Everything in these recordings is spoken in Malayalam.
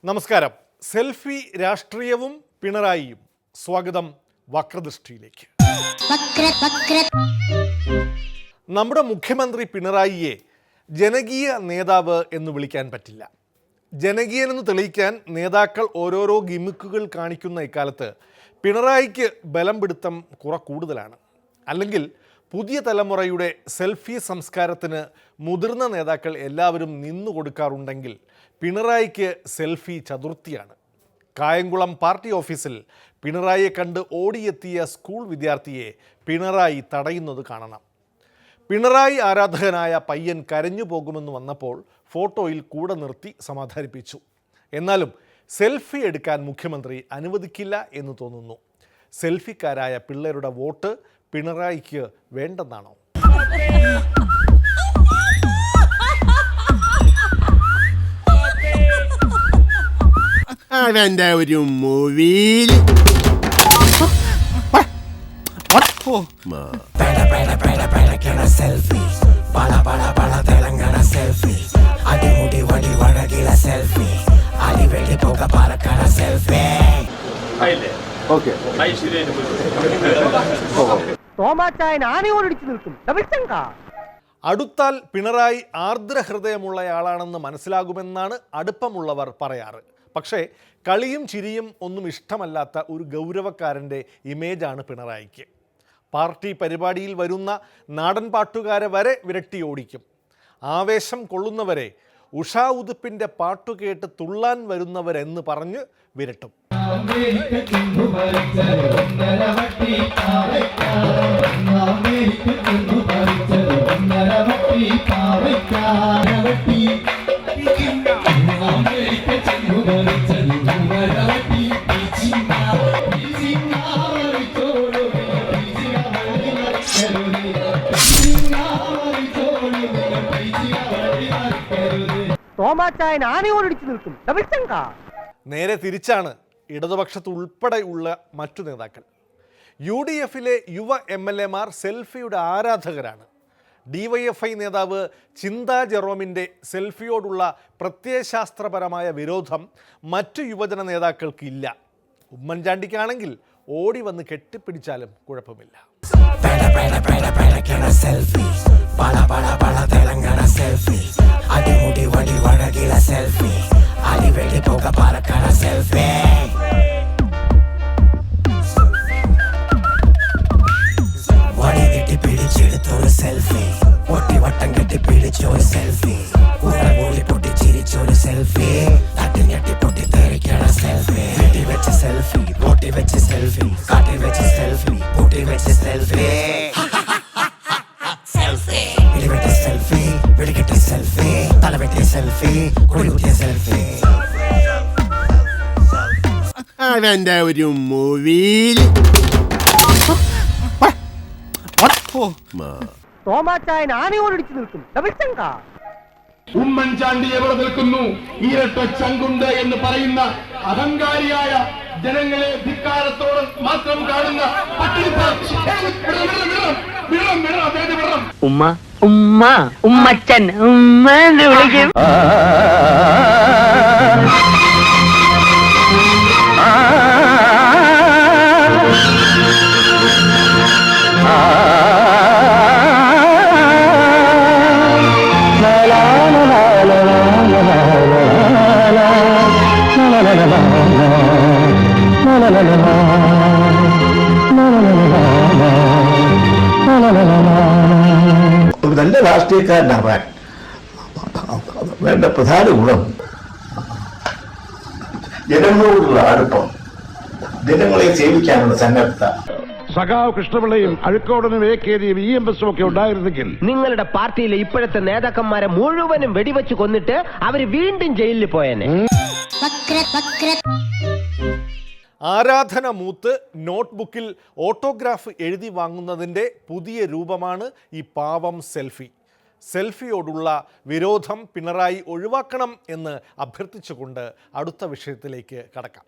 നമസ്കാരം. സെൽഫി രാഷ്ട്രീയവും പിണറായിയും. സ്വാഗതം വക്രദൃഷ്ടിയിലേക്ക്. നമ്മുടെ മുഖ്യമന്ത്രി പിണറായിയെ ജനകീയ നേതാവ് എന്ന് വിളിക്കാൻ പറ്റില്ല. ജനകീയനെന്ന് തെളിയിക്കാൻ നേതാക്കൾ ഓരോരോ ഗിമിക്കുകൾ കാണിക്കുന്ന ഇക്കാലത്ത് പിണറായിക്ക് ബലം പിടുത്തം കുറെ കൂടുതലാണ്. അല്ലെങ്കിൽ പുതിയ തലമുറയുടെ സെൽഫി സംസ്കാരത്തിന് മുതിർന്ന നേതാക്കൾ എല്ലാവരും നിന്നു കൊടുക്കാറുണ്ടെങ്കിൽ പിണറായിക്ക് സെൽഫി ചതുർത്ഥിയാണ്. കായംകുളം പാർട്ടി ഓഫീസിൽ പിണറായിയെ കണ്ട് ഓടിയെത്തിയ സ്കൂൾ വിദ്യാർത്ഥിയെ പിണറായി തടയുന്നത് കാണണം. പിണറായി ആരാധകനായ പയ്യൻ കരഞ്ഞു പോകുമെന്ന് വന്നപ്പോൾ ഫോട്ടോയിൽ കൂടെ നിർത്തി സമാധാനിപ്പിച്ചു. എന്നാലും സെൽഫി എടുക്കാൻ മുഖ്യമന്ത്രി അനുവദിക്കില്ല എന്ന് തോന്നുന്നു. സെൽഫിക്കാരായ പിള്ളേരുടെ വോട്ട് പിണറായിക്ക് വേണ്ടെന്നാണോ? അവൻ്റെ ഒരു മൂവിയിൽ അടുത്താൽ പിണറായി ആർദ്രഹൃദയമുള്ളയാളാണെന്ന് മനസ്സിലാകുമെന്നാണ് അടുപ്പമുള്ളവർ പറയാറ്. പക്ഷേ കളിയും ചിരിയും ഒന്നും ഇഷ്ടമല്ലാത്ത ഒരു ഗൗരവക്കാരൻ്റെ ഇമേജാണ് പിണറായിക്ക്. പാർട്ടി പരിപാടിയിൽ വരുന്ന നാടൻ പാട്ടുകാരെ വരെ വിരട്ടി ഓടിക്കും. ആവേശം കൊള്ളുന്നവരെ ഉഷാ ഉതുപ്പിൻ്റെ പാട്ടുകേട്ട് തുള്ളാൻ വരുന്നവരെന്ന് പറഞ്ഞ് വിരട്ടും. നേരെ തിരിച്ചാണ് ഇടതുപക്ഷത്ത് ഉൾപ്പെടെയുള്ള മറ്റു നേതാക്കൾ. UDFിലെ യുവ MLA മാർ സെൽഫിയുടെ ആരാധകരാണ്. DYFI നേതാവ് ചിന്താ ജെറോമിൻ്റെ സെൽഫിയോടുള്ള പ്രത്യയശാസ്ത്രപരമായ വിരോധം മറ്റു യുവജന നേതാക്കൾക്ക് ഇല്ല. ഉമ്മൻചാണ്ടിക്കാണെങ്കിൽ ഓടി വന്ന് കെട്ടിപ്പിടിച്ചാലും കുഴപ്പമില്ല. അവൻ്റെ ഒരു മൂവിയിൽ ഉമ്മൻചാണ്ടി എവിടെ നിൽക്കുന്നു? ഇരട്ട ചങ്കുണ്ട് എന്ന് പറയുന്ന അഹങ്കാരിയായ ജനങ്ങളെ ധിക്കാരത്തോടെ മാത്രം കാണുന്ന ഉമ്മ ഉമ്മ ഉമ്മച്ചൻ ഉമ്മ എന്ന് വിളിക്കും. ഒരു നല്ല രാഷ്ട്രീയക്കാരനാവാൻ വേണ്ട പ്രധാന ഗുണം ജനങ്ങളോടുള്ള അടുപ്പം, ജനങ്ങളെ സേവിക്കാനുള്ള സന്നദ്ധത. സഖാവ് കൃഷ്ണപിള്ളയും അഴുക്കോടനും AKജിയും EMS ഒക്കെ ഉണ്ടായിരുന്നെങ്കിൽ നിങ്ങളുടെ പാർട്ടിയിലെ ഇപ്പോഴത്തെ നേതാക്കന്മാരെ മുഴുവനും വെടിവെച്ച് കൊന്നിട്ട് അവര് വീണ്ടും ജയിലിൽ പോയേനെ. ആരാധന മൂത്ത് നോട്ട്ബുക്കിൽ ഓട്ടോഗ്രാഫ് എഴുതി വാങ്ങുന്നതിൻ്റെ പുതിയ രൂപമാണ് ഈ പാവം സെൽഫി. സെൽഫിയോടുള്ള വിരോധം പിണറായി ഒഴിവാക്കണം എന്ന് അഭ്യർത്ഥിച്ചുകൊണ്ട് അടുത്ത വിഷയത്തിലേക്ക് കടക്കാം.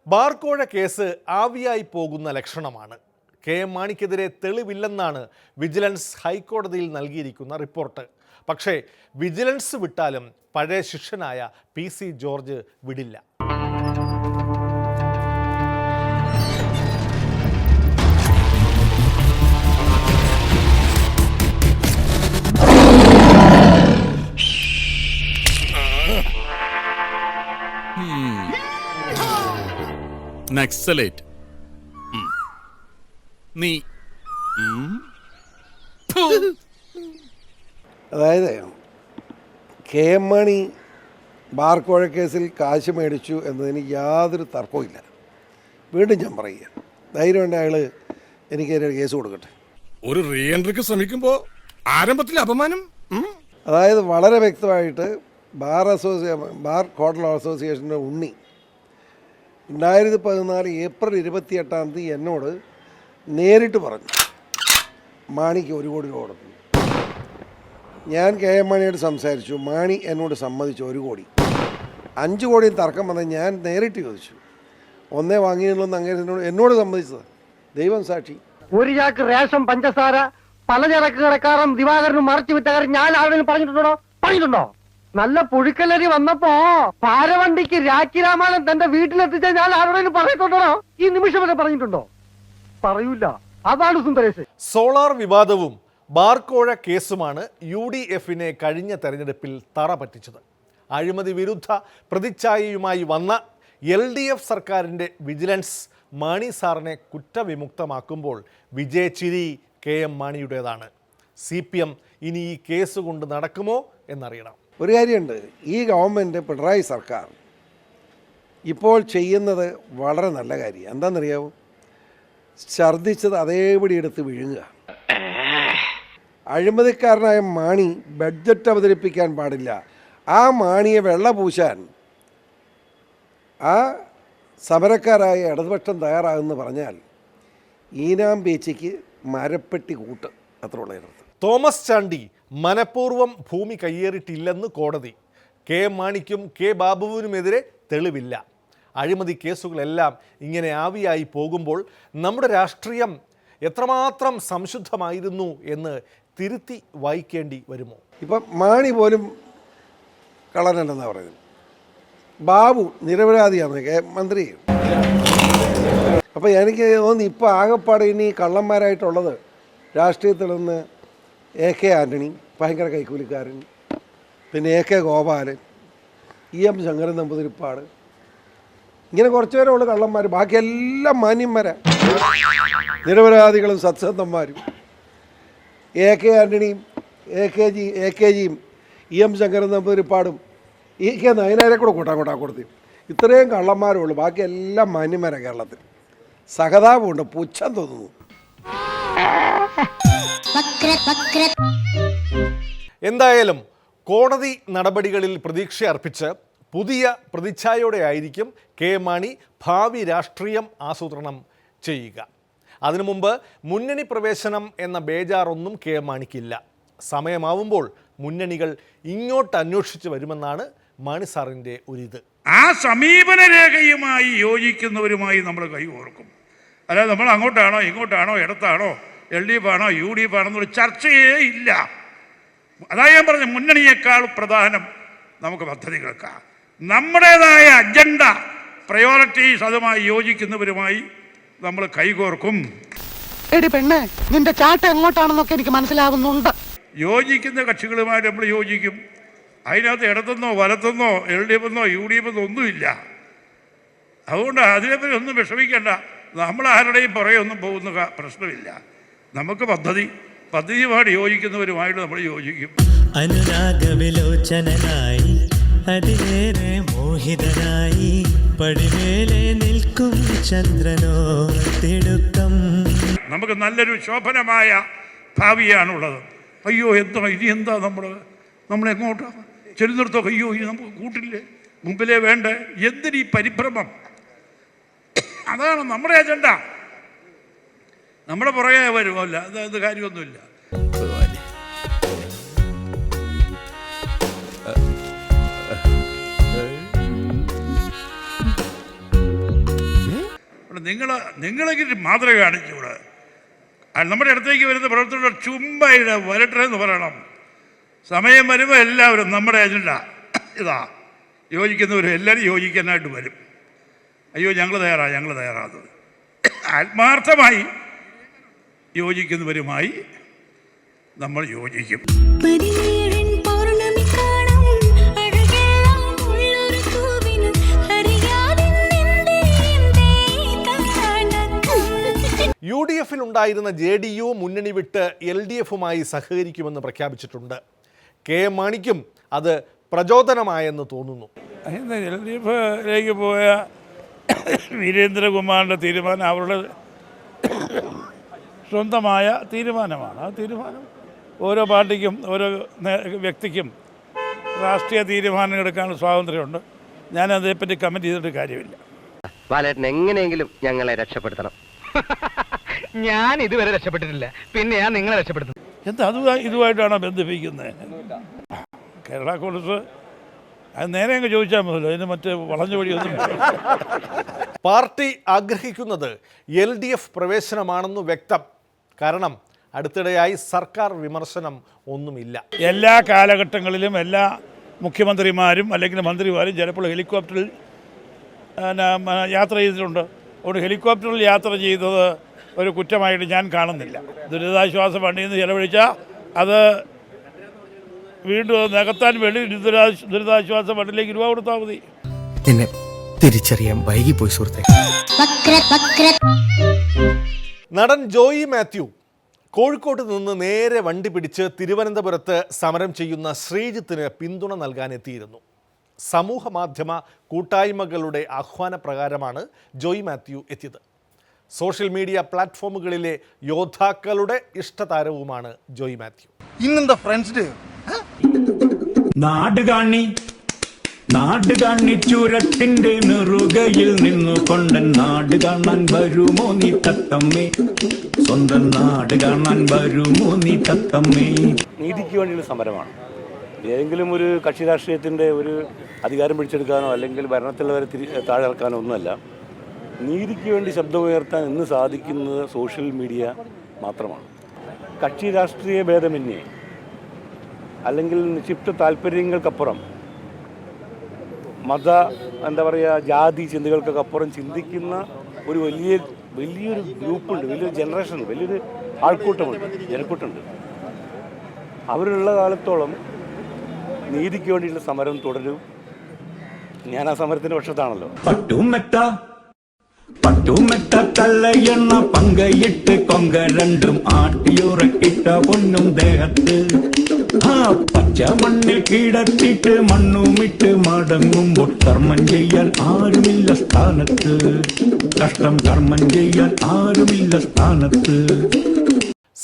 ബാർക്കോഴ കേസ് ആവിയായി പോകുന്ന ലക്ഷണമാണ്. KM മാണിക്കെതിരെ തെളിവില്ലെന്നാണ് വിജിലൻസ് ഹൈക്കോടതിയിൽ നൽകിയിരിക്കുന്ന റിപ്പോർട്ട്. പക്ഷേ വിജിലൻസ് വിട്ടാലും പഴയ ശിഷ്യനായ PC ജോർജ് വിടില്ല. നക്സലേറ്റ് നീ അതായത് KM മാണി ബാർക്കോഴ കേസിൽ കാശ് മേടിച്ചു എന്നതിന് യാതൊരു തർക്കവുമില്ല. വീണ്ടും ഞാൻ പറയുക, ധൈര്യമുണ്ട് അയാൾ എനിക്കെതിരെ കേസ് കൊടുക്കട്ടെ. ഒരു റീ എൻട്രിക്ക് ശ്രമിക്കുമ്പോ ആരംഭത്തിൽ അപമാനം. അതായത് വളരെ വ്യക്തമായിട്ട് ബാർ ഹോട്ടൽ അസോസിയേഷൻ്റെ ഉണ്ണി 2014 ഏപ്രിൽ 28 എന്നോട് നേരിട്ട് പറഞ്ഞു മാണിക്ക് 1 കോടി രൂപ കൊടുത്തു. ഞാൻ KM മാണിയോട് സംസാരിച്ചു. മാണി എന്നോട് സമ്മതിച്ചു 1 കോടി. 5 കോടിയും തർക്കം വന്നാൽ ഞാൻ നേരിട്ട് ചോദിച്ചു. 1 വാങ്ങിയുള്ളൂ അങ്ങനെ എന്നോട് സമ്മതിച്ചത്. ദൈവം സാക്ഷി. ഒരു ചാക്ക് റേഷൻ പഞ്ചസാര പലചരക്ക് കടക്കാരൻ ദിവാകരനും മറച്ചു വിറ്റ കാര്യം ഞാൻ ആരെങ്കിലും പറഞ്ഞിട്ടുണ്ടോ? നല്ല പുഴുക്കലരി വന്നപ്പോ പാരവണ്ടിക്ക് രാഖി രാമായണം തന്റെ വീട്ടിലെത്തിച്ച ഞാൻ ആരോടെങ്കിലും പറഞ്ഞിട്ടുണ്ടോ? ഈ നിമിഷം വരെ പറഞ്ഞിട്ടുണ്ടോ? പറയൂല. അതാണ് സുന്ദരേശ്. സോളാർ വിവാദവും ബാർക്കോഴ കേസുമാണ് UDFനെ കഴിഞ്ഞ തെരഞ്ഞെടുപ്പിൽ തറ പറ്റിച്ചത്. അഴിമതി വിരുദ്ധ പ്രതിച്ഛായയുമായി വന്ന LDF സർക്കാരിൻ്റെ വിജിലൻസ് മാണി സാറിനെ കുറ്റവിമുക്തമാക്കുമ്പോൾ വിജയച്ചിരി KM മാണിയുടേതാണ്. CPM ഇനി ഈ കേസ് കൊണ്ട് നടക്കുമോ എന്നറിയണം. ഒരു കാര്യമുണ്ട്, ഈ ഗവൺമെൻറ് പിണറായി സർക്കാർ ഇപ്പോൾ ചെയ്യുന്നത് വളരെ നല്ല കാര്യം. എന്താണെന്നറിയാമോ? ഛർദ്ദിച്ചത് അതേപടി എടുത്ത് വിഴുങ്ങുക. അഴിമതിക്കാരനായ മാണി ബഡ്ജറ്റ് അവതരിപ്പിക്കാൻ പാടില്ല. ആ മാണിയെ വെള്ള പൂശാൻ ആ സമരക്കാരായ ഇടതുപക്ഷം തയ്യാറാകുമെന്ന് പറഞ്ഞാൽ ഈനാം ബീച്ചിക്ക് മരപ്പെട്ടി കൂട്ട് അത്രയുള്ളതിനർത്ഥം. തോമസ് ചാണ്ടി മനഃപൂർവ്വം ഭൂമി കയ്യേറിയിട്ടില്ലെന്ന് കോടതി. KM മാണിക്കും K ബാബുവിനുമെതിരെ തെളിവില്ല. അഴിമതി കേസുകളെല്ലാം ഇങ്ങനെ ആവിയായി പോകുമ്പോൾ നമ്മുടെ രാഷ്ട്രീയം എത്രമാത്രം സംശുദ്ധമായിരുന്നു എന്ന് തിരുത്തി വായിക്കേണ്ടി വരുമോ? ഇപ്പം മാണി പോലും കള്ളനല്ലെന്നാണ് പറയുന്നത്. ബാബു നിരപരാധിയാണ് മന്ത്രി. അപ്പോൾ എനിക്ക് തോന്നി ഇപ്പോൾ ആകെപ്പാടെ ഇനി കള്ളന്മാരായിട്ടുള്ളത് രാഷ്ട്രീയത്തിൽ നിന്ന് AK ആൻ്റണി, ഭയങ്കര കൈക്കൂലിക്കാരൻ, പിന്നെ AK ഗോപാലൻ, EM ശങ്കരൻ നമ്പൂതിരിപ്പാട്, ഇങ്ങനെ കുറച്ച് പേരേ ഉള്ളു കള്ളന്മാർ. ബാക്കിയെല്ലാം മാന്യന്മാരാണ്, നിരപരാധികളും സത്യസന്ധന്മാരും. AK ആൻ്റണിയും AKജിയും EM ശങ്കരൻ നമ്പൂതിരിപ്പാടും EK നയനാരെ കൂടെ കൊടുത്തു. ഇത്രയും കള്ളന്മാരേ ഉള്ളൂ, ബാക്കി എല്ലാം മാന്യന്മാരാണ് കേരളത്തിൽ. സഹതാപമുണ്ട്, പുച്ഛം തോന്നുന്നു. എന്തായാലും കോടതി നടപടികളിൽ പ്രതീക്ഷ അർപ്പിച്ച് പുതിയ പ്രതിച്ഛായയോടെ ആയിരിക്കും KM മാണി ഭാവി രാഷ്ട്രീയം ആസൂത്രണം ചെയ്യുക. അതിനു മുമ്പ് മുന്നണി പ്രവേശനം എന്ന ബേജാറൊന്നും KM മാണിക്കില്ല. സമയമാവുമ്പോൾ മുന്നണികൾ ഇങ്ങോട്ട് അന്വേഷിച്ച് വരുമെന്നാണ് മാണി സാറിൻ്റെ ഒരിത്. ആ സമീപന രേഖയുമായി യോജിക്കുന്നവരുമായി നമ്മൾ കൈകോർക്കും. അല്ലാതെ നമ്മൾ അങ്ങോട്ടാണോ ഇങ്ങോട്ടാണോ ഇടത്താണോ LDF ആണോ UDF ആണോ എന്നൊരു ചർച്ചയേ ഇല്ല. അതാ ഞാൻ പറഞ്ഞ മുന്നണിയേക്കാൾ പ്രധാനം നമുക്ക് പദ്ധതികൾക്കാണ്. നമ്മുടേതായ അജണ്ട പ്രയോറിറ്റീസ് അതുമായി യോജിക്കുന്നവരുമായി നമ്മൾ കൈകോർക്കും. എടി പെണ്ണേ, നിന്റെ ചാട്ട എങ്ങോട്ടാണെന്നൊക്കെ എനിക്ക് മനസ്സിലാവുന്നുണ്ട്. യോജിക്കുന്ന കക്ഷികളുമായിട്ട് നമ്മൾ യോജിക്കും. അതിനകത്ത് ഇടത്തുനിന്നോ വലത്തുനിന്നോ LDF എന്നോ UDF എന്നോ ഒന്നുമില്ല. അതുകൊണ്ട് അതിനെപ്പറ്റി ഒന്നും വിഷമിക്കേണ്ട. നമ്മൾ ആരുടെയും പുറകെയൊന്നും പോകുന്ന പ്രശ്നമില്ല. നമുക്ക് പദ്ധതിയുമായിട്ട് യോജിക്കുന്നവരുമായിട്ട് നമ്മൾ യോജിക്കും. അനുരാഗവിലോചനായി അതിലേറെ മോഹിതനായി പടിമേലെ നിൽക്കും ചന്ദ്രനോ തിടുക്കം. നമുക്ക് നല്ലൊരു ശോഭനമായ ഭാവിയാണുള്ളത്. അയ്യോ എന്താ ഇനി എന്താ നമ്മളെങ്ങോട്ടാ ചെല്ലുന്നിടത്തൊക്കെ അയ്യോ ഇനി നമുക്ക് കൂട്ടില്ലേ, മുമ്പിലേ വേണ്ടേ, എന്തിനീ പരിഭ്രമം? അതാണ് നമ്മുടെ അജണ്ട. നമ്മുടെ പുറകെ വരുമല്ല, അത് കാര്യമൊന്നുമില്ല. നിങ്ങളെങ്കിലും മാതൃക കാണിച്ചുകൂടെ? നമ്മുടെ അടുത്തേക്ക് വരുന്ന പ്രവർത്തകർ ചുമ്മാ വരട്ടെ എന്ന് പറയണം. സമയം വരുമ്പോൾ എല്ലാവരും നമ്മുടെ അജണ്ട ഇതാ യോജിക്കുന്നവരും എല്ലാവരും യോജിക്കാനായിട്ട് വരും. അയ്യോ ഞങ്ങൾ തയ്യാറാകുന്നത് ആത്മാർത്ഥമായി യോജിക്കുന്നവരുമായി നമ്മൾ യോജിക്കും. UDF ഉണ്ടായിരുന്ന JDU മുന്നണി വിട്ട് LDFുമായി സഹകരിക്കുമെന്ന് പ്രഖ്യാപിച്ചിട്ടുണ്ട്. KM മാണിക്കും അത് പ്രചോദനമായെന്ന് തോന്നുന്നു. LDFിലേക്ക് പോയ വീരേന്ദ്രകുമാറിൻ്റെ തീരുമാനം അവരുടെ സ്വന്തമായ തീരുമാനമാണ്. ആ തീരുമാനം ഓരോ പാർട്ടിക്കും ഓരോ വ്യക്തിക്കും രാഷ്ട്രീയ തീരുമാനങ്ങൾ എടുക്കാനുള്ള സ്വാതന്ത്ര്യമുണ്ട്. ഞാനതേപ്പറ്റി കമൻറ്റ് ചെയ്തിട്ട് കാര്യമില്ല. ബാലേട്ടൻ എങ്ങനെയെങ്കിലും ഞങ്ങളെ രക്ഷപ്പെടുത്തണം. ഞാൻ ഇതുവരെ രക്ഷപ്പെട്ടിട്ടില്ല, പിന്നെ ഞാൻ നിങ്ങളെ രക്ഷപ്പെടുത്തും. എന്താ ഇതുമായിട്ടാണോ ബന്ധിപ്പിക്കുന്നത്? കേരള കോൺഗ്രസ് അത് നേരെ അങ്ങ് ചോദിച്ചാൽ മതിയല്ലോ, അതിന് മറ്റേ വളഞ്ഞ വഴിയൊന്നും. പാർട്ടി ആഗ്രഹിക്കുന്നത് LDF പ്രവേശനമാണെന്ന് വ്യക്തം. കാരണം അടുത്തിടെയായി സർക്കാർ വിമർശനം ഒന്നുമില്ല. എല്ലാ കാലഘട്ടങ്ങളിലും എല്ലാ മുഖ്യമന്ത്രിമാരും അല്ലെങ്കിൽ മന്ത്രിമാരും ചിലപ്പോൾ ഹെലികോപ്റ്ററിൽ യാത്ര ചെയ്തിട്ടുണ്ട്. അതുകൊണ്ട് ഹെലികോപ്റ്ററിൽ യാത്ര ചെയ്തത് ഒരു കുറ്റമായിട്ട് ഞാൻ കാണുന്നില്ല. ദുരിതാശ്വാസ ഫണ്ടിൽ നിന്ന് ചെലവഴിച്ചാൽ അത് വീണ്ടും നികത്താൻ വേണ്ടി ദുരിതാശ്വാസ ഫണ്ടിലേക്ക് രൂപ കൊടുത്താൽ മതി. എന്നെ തിരിച്ചറിയാൻ വൈകിപ്പോയി സുഹൃത്തെ. നടൻ ജോയി മാത്യു കോഴിക്കോട്ട് നിന്ന് നേരെ വണ്ടി പിടിച്ച് തിരുവനന്തപുരത്ത് സമരം ചെയ്യുന്ന ശ്രീജിത്തിന് പിന്തുണ നൽകാനെത്തിയിരുന്നു. സമൂഹ മാധ്യമ കൂട്ടായ്മകളുടെ ആഹ്വാനപ്രകാരമാണ് ജോയി മാത്യു എത്തിയത്. സോഷ്യൽ മീഡിയ പ്ലാറ്റ്ഫോമുകളിലെ യോദ്ധാക്കളുടെ ഇഷ്ടതാരവുമാണ് ജോയി മാത്യു. ഇന്നെന്താ ഫ്രണ്ട്സ് ഡേ? നാട് കാണി ചുരത്തിന്റെ നെറുകയിൽ നിന്നുകൊണ്ട് നാട് കാണാൻ വരുമോ നീ തത്തമ്മേ, സ്വന്തം നാട് കാണാൻ വരുമോ നീ തത്തമ്മേ. നീതിക്ക് വേണ്ടിയുള്ള സമരമാണ്. ഏതെങ്കിലും ഒരു കക്ഷി രാഷ്ട്രീയത്തിൻ്റെ ഒരു അധികാരം പിടിച്ചെടുക്കാനോ അല്ലെങ്കിൽ ഭരണത്തിലുള്ളവരെ താഴെ ഇറക്കാനോ ഒന്നുമല്ല. നീതിക്ക് വേണ്ടി ശബ്ദമുയർത്താൻ ഇന്ന് സാധിക്കുന്നത് സോഷ്യൽ മീഡിയ മാത്രമാണ്. കക്ഷി രാഷ്ട്രീയ ഭേദമന്യേ അല്ലെങ്കിൽ നിക്ഷിപ്ത താല്പര്യങ്ങൾക്കപ്പുറം ജാതി ചിന്തകൾക്കപ്പുറം ചിന്തിക്കുന്ന ഒരു വലിയൊരു ഗ്രൂപ്പുണ്ട്, വലിയൊരു ജനറേഷൻ, വലിയൊരു ജനക്കൂട്ടമുണ്ട്. അവരുള്ള കാലത്തോളം നീതിക്ക് വേണ്ടിയുള്ള സമരം തുടരും. ഞാൻ ആ സമരത്തിന്റെ പക്ഷത്താണല്ലോ. പട്ടുമെട്ട തള്ളയെണ്ണ പങ്കയിട്ട് കൊങ്ക രണ്ടും ആട്ടിയുറക്കിട്ട പൊന്നും ദേഹത്ത് ആ പച്ച മണ്ണിൽ കിടത്തിട്ട് മണ്ണുമിട്ട് മടങ്ങുമ്പോൾ കർമ്മം ചെയ്യാൻ ആരുമില്ല സ്ഥാനത്ത്. കഷ്ടം കർമ്മം ചെയ്യാൻ ആരുമില്ല സ്ഥാനത്ത്.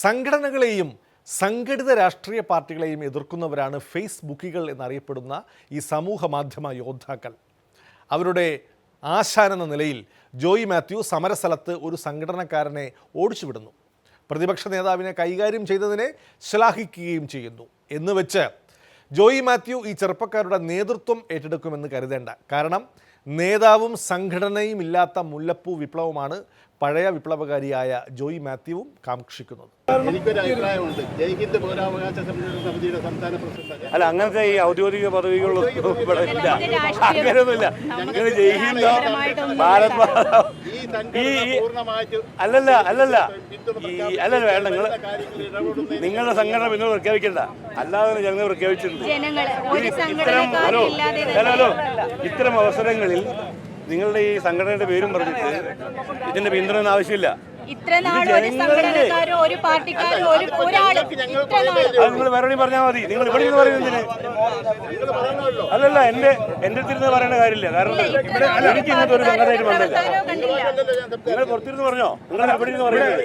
സംഘടനകളെയും സംഘടിത രാഷ്ട്രീയ പാർട്ടികളെയും എതിർക്കുന്നവരാണ് ഫേസ്ബുക്കുകൾ എന്നറിയപ്പെടുന്ന ഈ സമൂഹ മാധ്യമ യോദ്ധാക്കൾ. അവരുടെ ആശാനെന്ന നിലയിൽ ജോയി മാത്യു സമരസ്ഥലത്ത് ഒരു സംഘടനക്കാരനെ ഓടിച്ചുവിടുന്നു. പ്രതിപക്ഷ നേതാവിനെ കൈകാര്യം ചെയ്തതിനെ ശ്ലാഘിക്കുകയും ചെയ്യുന്നു. എന്ന് വെച്ച് ജോയി മാത്യു ഈ ചെറുപ്പക്കാരുടെ നേതൃത്വം ഏറ്റെടുക്കുമെന്ന് കരുതേണ്ട. കാരണം നേതാവും സംഘടനയും ഇല്ലാത്ത മുല്ലപ്പൂ വിപ്ലവമാണ് പഴയ വിപ്ലവകാരിയായ ജോയി മാത്യുവും കാക്ഷിക്കുന്നത്. എനിക്കൊരു അഭിപ്രായമുണ്ട്. ജയ്ഹിന്ദ് പൗരാവകാശ സമിതിയുടെ സംസ്ഥാന പ്രസിഡന്റ് അല്ല, അങ്ങനത്തെ ഈ ഔദ്യോഗിക പദവികളൊന്നും ഇവിടെ ഇല്ല. അങ്ങനെയൊന്നുമില്ല. നിങ്ങൾ ജയ്ഹിന്ദോ ഭാരത് അല്ലല്ല വേണ്ട, നിങ്ങളുടെ സംഘടന പിന്നോട് പ്രഖ്യാപിക്കണ്ട. അല്ലാതെ ഞങ്ങൾ പ്രഖ്യാപിച്ചിട്ടുണ്ട്. ഇത്തരം അവസരങ്ങളിൽ നിങ്ങളുടെ ഈ സംഘടനയുടെ പേരും പറഞ്ഞിട്ട് ഇതിന്റെ പിന്തുണ ആവശ്യമില്ല. നിങ്ങൾ മറുപടി പറഞ്ഞാൽ മതി. നിങ്ങൾ ഇവിടെ നിന്ന് പറയുന്നതിന് അല്ലല്ല, എന്റെ അടുത്തിരുന്ന് പറയേണ്ട കാര്യമില്ല. കാരണം എനിക്ക് ഇങ്ങനത്തെ ഒരു സംഘടനയായിട്ട് വന്നില്ല. നിങ്ങൾ പുറത്തിരുന്ന് പറഞ്ഞോ. നിങ്ങൾ ഇവിടെ ഇരുന്ന് പറയുന്നത്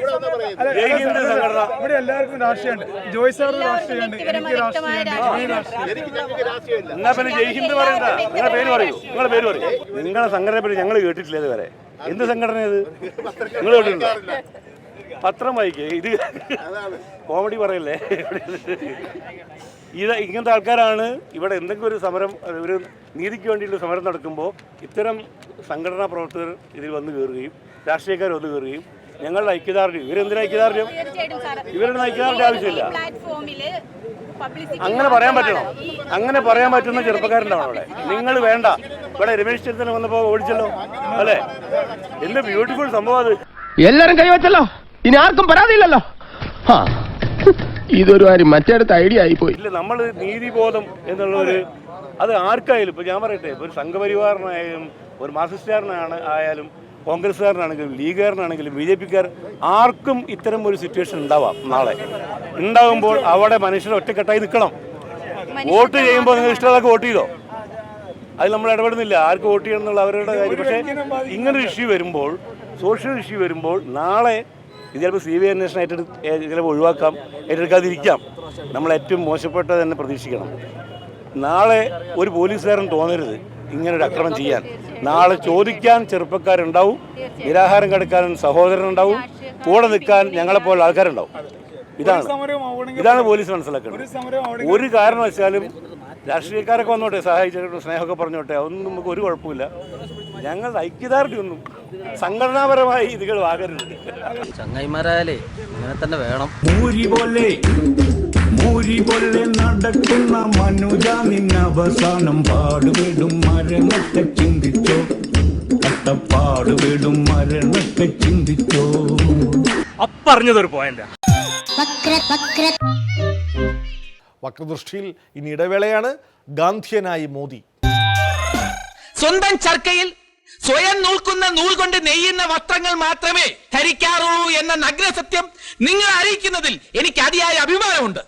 ജയ്ഹിന്ദ് സംഘടന. ഇവിടെ എല്ലാവർക്കും രാഷ്ട്രീയമുണ്ട്. ജോയ് സാറിന് രാഷ്ട്രീയമുണ്ട്, എനിക്ക് രാഷ്ട്രീയമുണ്ട്. എന്നാ പിന്നെ ജയ്ഹിന്ദ് പറയണ്ട, നിങ്ങളുടെ പേര് പറയൂ. നിങ്ങളുടെ പേര് പറയൂ. നിങ്ങളുടെ സംഘടനയെ പറ്റി ഞങ്ങൾ കേട്ടിട്ടില്ല ഇതുവരെ. എന്ത് സംഘടന ഇത് നിങ്ങൾ കേട്ടിട്ടുണ്ടോ? പത്രം വായിക്കേ. ഇത് കോമഡി പറയല്ലേ. ഇങ്ങനത്തെ ആൾക്കാരാണ് ഇവിടെ എന്തെങ്കിലും ഒരു സമരം, ഒരു നീതിക്ക് വേണ്ടിയുള്ള സമരം നടക്കുമ്പോൾ ഇത്തരം സംഘടനാ പ്രവർത്തകർ ഇതിൽ വന്നു കയറുകയും രാഷ്ട്രീയക്കാർ വന്നു കയറുകയും ഞങ്ങളുടെ ഐക്യദാർഢ്യം. ഇവരെന്തിനാ ഐക്യദാർഢ്യം? ഇവരുടെ ഐക്യദാർഢ്യം ആവശ്യമില്ല. അങ്ങനെ പറയാൻ പറ്റണം. അങ്ങനെ പറയാൻ പറ്റുന്ന ചെറുപ്പക്കാരുണ്ടാവണം അവിടെ. നിങ്ങൾ വേണ്ട. ഇവിടെ രമേശ് ചെന്നിത്തല വന്നപ്പോൾ ഓടിച്ചല്ലോ അല്ലേ? എന്ത് ബ്യൂട്ടിഫുൾ സംഭവം അത്. എല്ലാരും കൈവച്ചല്ലോ, ഇനി ആർക്കും പരാതിയില്ലല്ലോ. ഇതൊരു കാര്യം മറ്റേടത്ത് ഐഡിയ ആയിപ്പോയി. ഇല്ല, നമ്മൾ നീതിബോധം എന്നുള്ളൊരു അത് ആർക്കായാലും ഇപ്പൊ ഞാൻ പറയട്ടെ, ഒരു സംഘപരിവാറിനായാലും ഒരു മാർക്സിസ്റ്റുകാരനാണ് ആയാലും കോൺഗ്രസ്സുകാരനാണെങ്കിലും ലീഗുകാരനാണെങ്കിലും BJP-ക്കാർ ആർക്കും ഇത്തരം ഒരു സിറ്റുവേഷൻ ഉണ്ടാവാം. നാളെ ഉണ്ടാകുമ്പോൾ അവിടെ മനുഷ്യർ ഒറ്റക്കെട്ടായി നിൽക്കണം. വോട്ട് ചെയ്യുമ്പോൾ നിങ്ങൾ ഇഷ്ടമുള്ളതൊക്കെ വോട്ട് ചെയ്തോ, അതിൽ നമ്മൾ ഇടപെടുന്നില്ല. ആർക്ക് വോട്ട് ചെയ്യണം എന്നുള്ള അവരുടെ കാര്യം. പക്ഷേ ഇങ്ങനൊരു ഇഷ്യൂ വരുമ്പോൾ, സോഷ്യൽ ഇഷ്യൂ വരുമ്പോൾ നാളെ ഇത് ചിലപ്പോൾ CBI അന്വേഷണം ചിലപ്പോൾ ഒഴിവാക്കാം, ഏറ്റെടുക്കാതിരിക്കാം. നമ്മൾ ഏറ്റവും മോശപ്പെട്ട തന്നെ പ്രതീക്ഷിക്കണം. നാളെ ഒരു പോലീസുകാരൻ തോന്നരുത് ഇങ്ങനൊരു അക്രമം ചെയ്യാൻ. നാളെ ചോദിക്കാൻ ചെറുപ്പക്കാരുണ്ടാവും, നിരാഹാരം കിടക്കാൻ സഹോദരനുണ്ടാവും, കൂടെ നിൽക്കാൻ ഞങ്ങളെപ്പോലെ ആൾക്കാരുണ്ടാവും. ഇതാണ് പോലീസ് മനസ്സിലാക്കേണ്ടത്. ഒരു കാരണവശാലും രാഷ്ട്രീയക്കാരൊക്കെ വന്നോട്ടെ, സഹായിച്ചിട്ട് സ്നേഹമൊക്കെ പറഞ്ഞോട്ടെ, അതൊന്നും നമുക്ക് ഒരു കുഴപ്പമില്ല. ഞങ്ങളുടെ ഐക്യദാർഢ്യമൊന്നും സംഘടനാപരമായി ഇതുകൾ ആകരുത്. ചങ്ങായിമാരായാലേ ഇങ്ങനെ തന്നെ വേണം. മൂരി പോലെ നടക്കുന്ന മനുജ നിന്നവസാനം പാടുവിടും മരണത്തെ ചിന്തിച്ചോ, കട്ടപ്പാടുവിടും മരണത്തെ ചിന്തിച്ചോ. അപ്പറഞ്ഞതൊരു പോയിന്റ്. വക്രദൃഷ്ടിയിൽ ഇനി ഇടവേളയാണ്. ഗാന്ധിയനായി മോദി. സ്വന്തം ചർക്കയിൽ സ്വയം നൂൽക്കുന്ന നൂൽ കൊണ്ട് നെയ്യുന്ന വസ്ത്രങ്ങൾ മാത്രമേ ധരിക്കാറുള്ളൂ എന്ന നഗ്നസത്യം നിങ്ങൾ അറിയിക്കുന്നതിൽ എനിക്ക് അതിയായ അഭിമാനമുണ്ട്.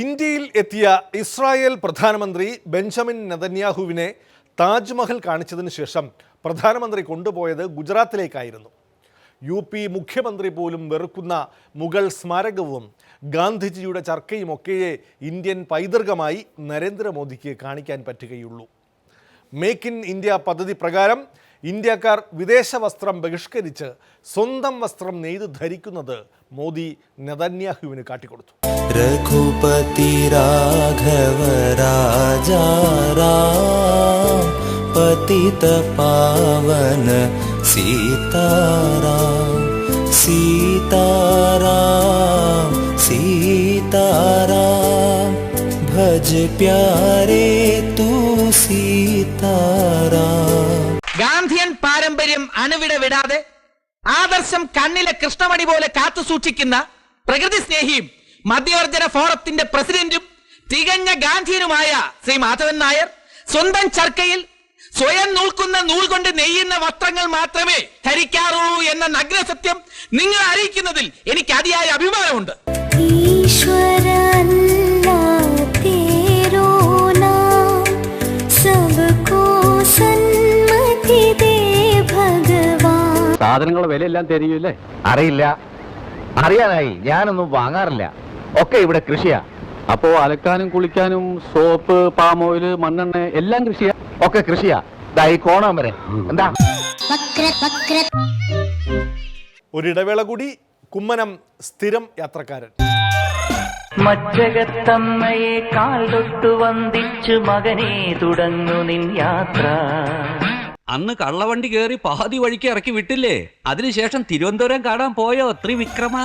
ഇന്ത്യയിൽ എത്തിയ ഇസ്രായേൽ പ്രധാനമന്ത്രി ബെഞ്ചമിൻ നെതന്യാഹുവിനെ താജ്മഹൽ കാണിച്ചതിന് ശേഷം പ്രധാനമന്ത്രി കൊണ്ടുപോയത് ഗുജറാത്തിലേക്കായിരുന്നു. UP മുഖ്യമന്ത്രി പോലും വെറുക്കുന്ന മുഗൾ സ്മാരകവും ഗാന്ധിജിയുടെ ചർക്കയുമൊക്കെയേ ഇന്ത്യൻ പൈതൃകമായി നരേന്ദ്രമോദിക്ക് കാണിക്കാൻ പറ്റുകയുള്ളൂ. മേക്ക് ഇൻ ഇന്ത്യ പദ്ധതി പ്രകാരം ഇന്ത്യക്കാർ വിദേശ വസ്ത്രം ബഹിഷ്കരിച്ച് സ്വന്തം വസ്ത്രം നെയ്ത് ധരിക്കുന്നത് മോദി നെതന്യാഹുവിന് കാട്ടിക്കൊടുത്തു. രഘുപതി രാഘവ രാജാ രാം പതിത പാവന സീതാരാം സീതാരാം സീതാരാം ഭജ പ്യാരേ തൂ സീതാരാം. ഗാന്ധിയൻ പാരമ്പര്യം അണുവിട വിടാതെ ആദർശം കണ്ണിലെ കൃഷ്ണമണി പോലെ കാത്തു സൂക്ഷിക്കുന്ന പ്രകൃതി സ്നേഹിയും മദ്യവർജന ഫോറത്തിന്റെ പ്രസിഡന്റും തികഞ്ഞ ഗാന്ധിയനുമായ ശ്രീ മാധവൻ നായർ സ്വന്തം ചർക്കയിൽ സ്വയം നൂൽക്കുന്ന നൂൽ കൊണ്ട് നെയ്യുന്ന വസ്ത്രങ്ങൾ മാത്രമേ ധരിക്കാറുള്ളൂ എന്ന നഗ്നസത്യം നിങ്ങൾ അറിയിക്കുന്നതിൽ എനിക്ക് അതിയായ അഭിമാനമുണ്ട്. സാധനങ്ങളുടെ വിലയെല്ലാം தெரியுമല്ലേ? അറിയില്ല. അറിയാനായി ഞാനൊന്നും വാങ്ങാറില്ല. ഒക്കെ ഇവിടെ കൃഷിയാ. അപ്പോ അലക്കാനും കുളിക്കാനും സോപ്പ്, പാം ഓയിൽ, മണ്ണെണ്ണ എല്ലാം കൃഷിയാ. ഒക്കെ കൃഷിയാ. ദായി കോണം വരെ. എന്താ? ഒരിടവേള കൂടി. കുമ്മനം സ്ഥിരം യാത്രക്കാരൻ. മച്ചകത്തമ്മയെ കാൽ തൊട്ടു വന്ദിച്ചു മകനെ തുടങ്ങു നിൻ യാത്ര. അന്ന് കള്ളവണ്ടി കേറി പാതി വഴിക്ക് ഇറക്കി വിട്ടില്ലേ? അതിനുശേഷം തിരുവനന്തപുരം കാണാൻ പോയോ ത്രിവിക്രമ?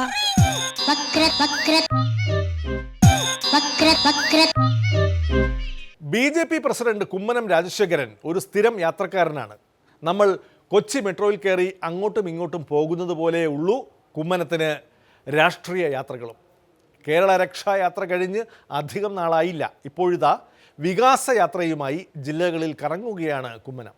BJP പ്രസിഡന്റ് കുമ്മനം രാജശേഖരൻ ഒരു സ്ഥിരം യാത്രക്കാരനാണ്. നമ്മൾ കൊച്ചി മെട്രോയിൽ കയറി അങ്ങോട്ടും ഇങ്ങോട്ടും പോകുന്നത് പോലെ ഉള്ളൂ കുമ്മനത്തിന് രാഷ്ട്രീയ യാത്രകളും. കേരള രക്ഷായാത്ര കഴിഞ്ഞ് അധികം നാളായില്ല. ഇപ്പോഴിതാ വികാസയാത്രയുമായി ജില്ലകളിൽ കറങ്ങുകയാണ് കുമ്മനം.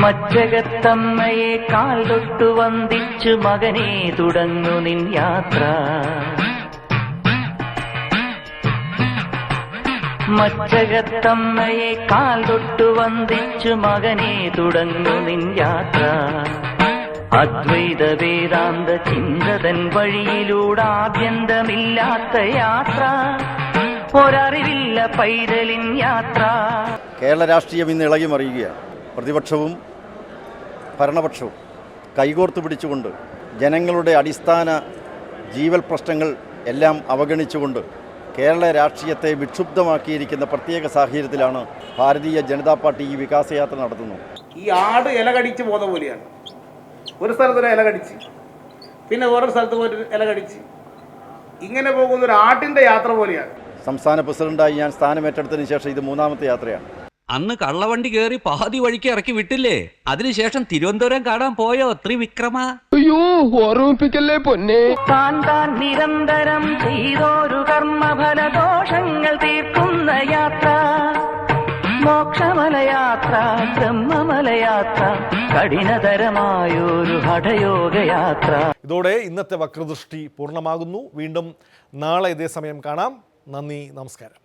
മച്ചകത്തമ്മയെ കാൽ തൊട്ടു വന്ദിച്ചു മകനെ തുടങ്ങു നിൻ യാത്ര. മച്ചകത്തമ്മയെ കാൽ തൊട്ടു വന്ദിച്ചു മകനെ തുടങ്ങു നിൻ യാത്ര. അദ്വൈത വേദാന്ത ചിന്തതൻ വഴിയിലൂടെ ആഭ്യന്തമില്ലാത്ത യാത്ര. ഒരറിവില്ല പൈതലിൻ യാത്ര. കേരള രാഷ്ട്രീയം ഇന്ന് ഇളകി മറിയുകയാണ്. പ്രതിപക്ഷവും ഭരണപക്ഷവും കൈകോർത്ത് പിടിച്ചുകൊണ്ട് ജനങ്ങളുടെ അടിസ്ഥാന ജീവൽ പ്രശ്നങ്ങൾ എല്ലാം അവഗണിച്ചുകൊണ്ട് കേരള രാഷ്ട്രീയത്തെ വിക്ഷുബ്ധമാക്കിയിരിക്കുന്ന പ്രത്യേക സാഹചര്യത്തിലാണ് ഭാരതീയ ജനതാ പാർട്ടി ഈ വികാസയാത്ര നടത്തുന്നത്. ഈ ആട് ഇല കടിച്ച് പോകുന്ന പോലെയാണ്. ഒരു സ്ഥലത്തൊരു ഇല കടിച്ച്, പിന്നെ വേറൊരു സ്ഥലത്ത് പോയിട്ട് ഇല കടിച്ച്, ഇങ്ങനെ പോകുന്ന ഒരു ആട്ടിൻ്റെ യാത്ര പോലെയാണ്. സംസ്ഥാന പ്രസിഡന്റായി ഞാൻ സ്ഥാനമേറ്റെടുത്തതിന് ശേഷം ഇത് 3ാമത്തെ യാത്രയാണ്. അന്ന് കള്ളവണ്ടി കയറി പാതി വഴിക്ക് ഇറക്കി വിട്ടില്ലേ? അതിനുശേഷം തിരുവനന്തപുരം കാണാൻ പോയോ ത്രിവിക്രമ? അയ്യോ ഓർമ്മിപ്പിക്കല്ലേ പൊന്നെ. താൻ താൻ നിരന്തരം ചെയ്തോരു കർമ്മഫലദോഷങ്ങൾ തീർക്കുന്ന യാത്ര. മോക്ഷമലയാത്ര, ബ്രഹ്മമലയാത്ര, കഠിനതരമായൊരു ഹഠയോഗയാത്ര. ഇതോടെ ഇന്നത്തെ വക്രദൃഷ്ടി പൂർണ്ണമാകുന്നു. വീണ്ടും നാളെ ഇതേ സമയം കാണാം. നന്ദി, നമസ്കാരം.